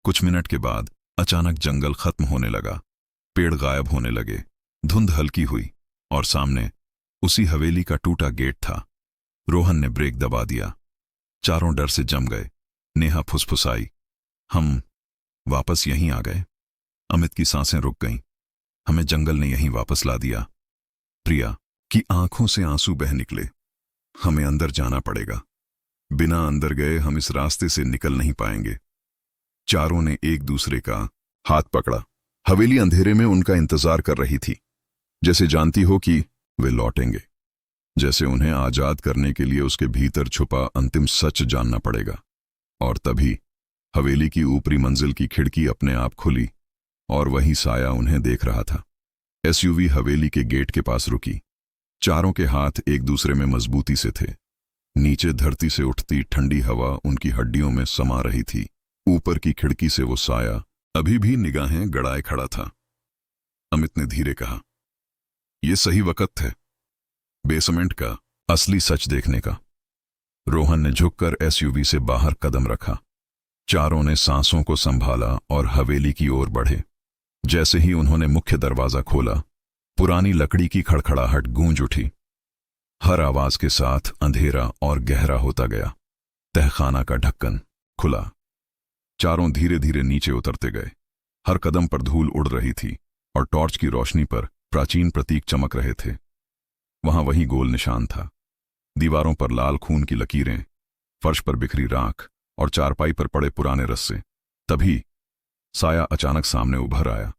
कुछ मिनट के बाद अचानक जंगल खत्म होने लगा, पेड़ गायब होने लगे, धुंध हल्की हुई और सामने उसी हवेली का टूटा गेट था। रोहन ने ब्रेक दबा दिया। चारों डर से जम गए। नेहा फुसफुसाई, हम वापस यहीं आ गए। अमित की सांसें रुक गईं। हमें जंगल ने यहीं वापस ला दिया। प्रिया की आंखों से आंसू बह निकले। हमें अंदर जाना पड़ेगा, बिना अंदर गए हम इस रास्ते से निकल नहीं पाएंगे। चारों ने एक दूसरे का हाथ पकड़ा। हवेली अंधेरे में उनका इंतजार कर रही थी, जैसे जानती हो कि वे लौटेंगे, जैसे उन्हें आजाद करने के लिए उसके भीतर छुपा अंतिम सच जानना पड़ेगा। और तभी हवेली की ऊपरी मंजिल की खिड़की अपने आप खुली और वही साया उन्हें देख रहा था। एसयूवी हवेली के गेट के पास रुकी। चारों के हाथ एक दूसरे में मजबूती से थे। नीचे धरती से उठती ठंडी हवा उनकी हड्डियों में समा रही थी। ऊपर की खिड़की से वो साया अभी भी निगाहें गड़ाए खड़ा था। अमित ने धीरे कहा, यह सही वक्त है बेसमेंट का असली सच देखने का। रोहन ने झुककर एसयूवी से बाहर कदम रखा। चारों ने सांसों को संभाला और हवेली की ओर बढ़े। जैसे ही उन्होंने मुख्य दरवाजा खोला, पुरानी लकड़ी की खड़खड़ाहट गूंज उठी। हर आवाज के साथ अंधेरा और गहरा होता गया। तहखाना का ढक्कन खुला। चारों धीरे धीरे नीचे उतरते गए। हर कदम पर धूल उड़ रही थी और टॉर्च की रोशनी पर प्राचीन प्रतीक चमक रहे थे। वहां वही गोल निशान था, दीवारों पर लाल खून की लकीरें, फर्श पर बिखरी राख और चारपाई पर पड़े पुराने रस्से। तभी साया अचानक सामने उभर आया,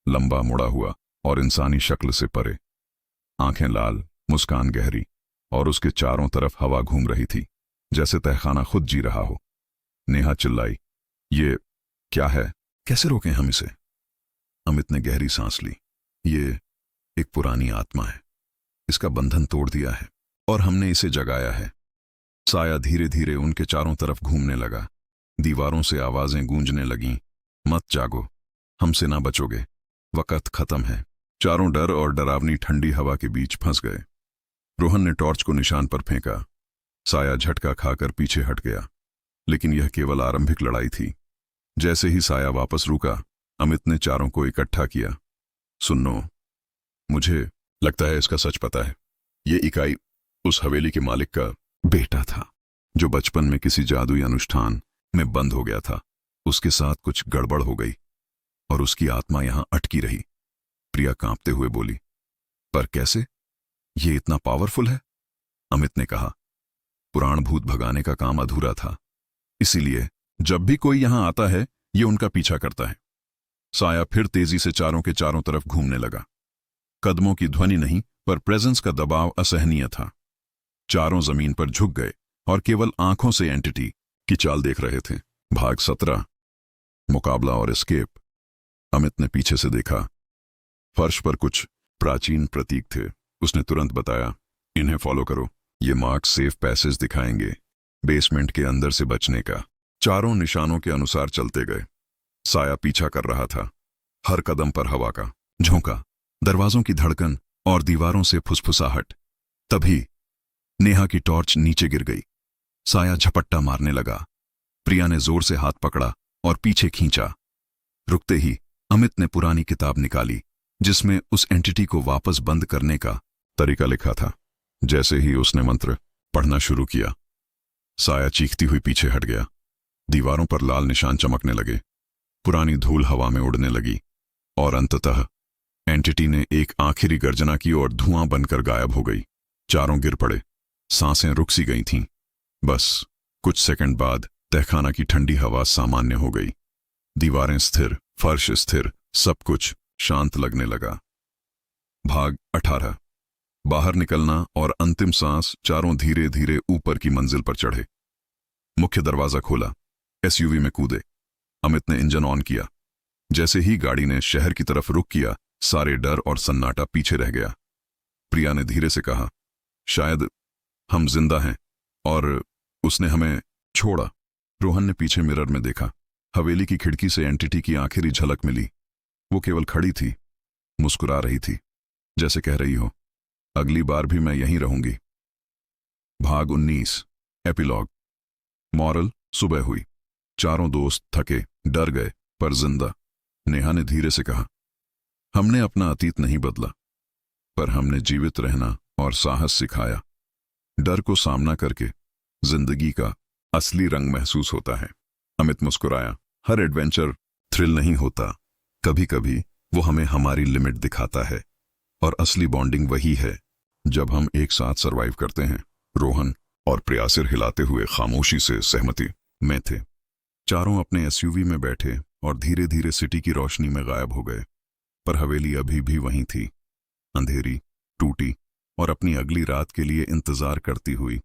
लंबा मुड़ा हुआ और इंसानी शक्ल से परे। आंखें लाल, मुस्कान गहरी, और उसके चारों तरफ हवा घूम रही थी, जैसे तहखाना खुद जी रहा हो। नेहा चिल्लाई, ये क्या है? कैसे रोकें हम इसे? अमित ने गहरी सांस ली। ये एक पुरानी आत्मा है। इसका बंधन तोड़ दिया है और हमने इसे जगाया है। साया धीरे धीरे उनके चारों तरफ घूमने लगा। दीवारों से आवाजें गूंजने लगीं, मत जागो, हमसे ना बचोगे, वक्त खत्म है। चारों डर और डरावनी ठंडी हवा के बीच फंस गए। रोहन ने टॉर्च को निशान पर फेंका। साया झटका खाकर पीछे हट गया, लेकिन यह केवल आरंभिक लड़ाई थी। जैसे ही साया वापस रुका, अमित ने चारों को इकट्ठा किया। सुनो, मुझे लगता है इसका सच पता है। ये इकाई उस हवेली के मालिक का बेटा था, जो बचपन में किसी जादुई अनुष्ठान में बंद हो गया था। उसके साथ कुछ गड़बड़ हो गई और उसकी आत्मा यहां अटकी रही। प्रिया कांपते हुए बोली, पर कैसे? ये इतना पावरफुल है? अमित ने कहा, पुराण भूत भगाने का काम अधूरा था, इसीलिए जब भी कोई यहां आता है ये उनका पीछा करता है। साया फिर तेजी से चारों के चारों तरफ घूमने लगा। कदमों की ध्वनि नहीं, पर प्रेजेंस का दबाव असहनीय था। चारों जमीन पर झुक गए और केवल आंखों से एंटिटी की चाल देख रहे थे। भाग 17, मुकाबला और एस्केप। अमित ने पीछे से देखा। फर्श पर कुछ प्राचीन प्रतीक थे। उसने तुरंत बताया, इन्हें फॉलो करो, ये मार्क सेफ पैसेज दिखाएंगे बेसमेंट के अंदर से बचने का। चारों निशानों के अनुसार चलते गए। साया पीछा कर रहा था। हर कदम पर हवा का झोंका, दरवाजों की धड़कन और दीवारों से फुसफुसाहट। तभी नेहा की टॉर्च नीचे गिर गई। साया झपट्टा मारने लगा। प्रिया ने जोर से हाथ पकड़ा और पीछे खींचा। रुकते ही अमित ने पुरानी किताब निकाली, जिसमें उस एंटिटी को वापस बंद करने का तरीका लिखा था। जैसे ही उसने मंत्र पढ़ना शुरू किया, साया चीखती हुई पीछे हट गया। दीवारों पर लाल निशान चमकने लगे, पुरानी धूल हवा में उड़ने लगी और अंततः एंटिटी ने एक आखिरी गर्जना की और धुआं बनकर गायब हो गई। चारों गिर पड़े, सांसें रुक सी गई थीं। बस कुछ सेकंड बाद तहखाना की ठंडी हवा सामान्य हो गई। दीवारें स्थिर, फर्श स्थिर, सब कुछ शांत लगने लगा। भाग 18, बाहर निकलना और अंतिम सांस। चारों धीरे धीरे ऊपर की मंजिल पर चढ़े। मुख्य दरवाजा खोला, एसयूवी में कूदे। अमित ने इंजन ऑन किया। जैसे ही गाड़ी ने शहर की तरफ रुख किया, सारे डर और सन्नाटा पीछे रह गया। प्रिया ने धीरे से कहा, शायद हम जिंदा हैं और उसने हमें छोड़ा। रोहन ने पीछे मिरर में देखा। हवेली की खिड़की से एंटिटी की आखिरी झलक मिली। वो केवल खड़ी थी, मुस्कुरा रही थी, जैसे कह रही हो, अगली बार भी मैं यहीं रहूंगी। भाग 19, एपिलॉग। मॉरल, सुबह हुई। चारों दोस्त थके, डर गए, पर जिंदा। नेहा ने धीरे से कहा, हमने अपना अतीत नहीं बदला, पर हमने जीवित रहना और साहस सिखाया। डर को सामना करके जिंदगी का असली रंग महसूस होता है। अमित मुस्कुराया। हर एडवेंचर थ्रिल नहीं होता, कभी कभी वो हमें हमारी लिमिट दिखाता है, और असली बॉन्डिंग वही है जब हम एक साथ सरवाइव करते हैं। रोहन और प्रियासिर हिलाते हुए खामोशी से सहमति में थे। चारों अपने एसयूवी में बैठे और धीरे धीरे सिटी की रोशनी में गायब हो गए, पर हवेली अभी भी वहीं थी, अंधेरी, टूटी और अपनी अगली रात के लिए इंतजार करती हुई।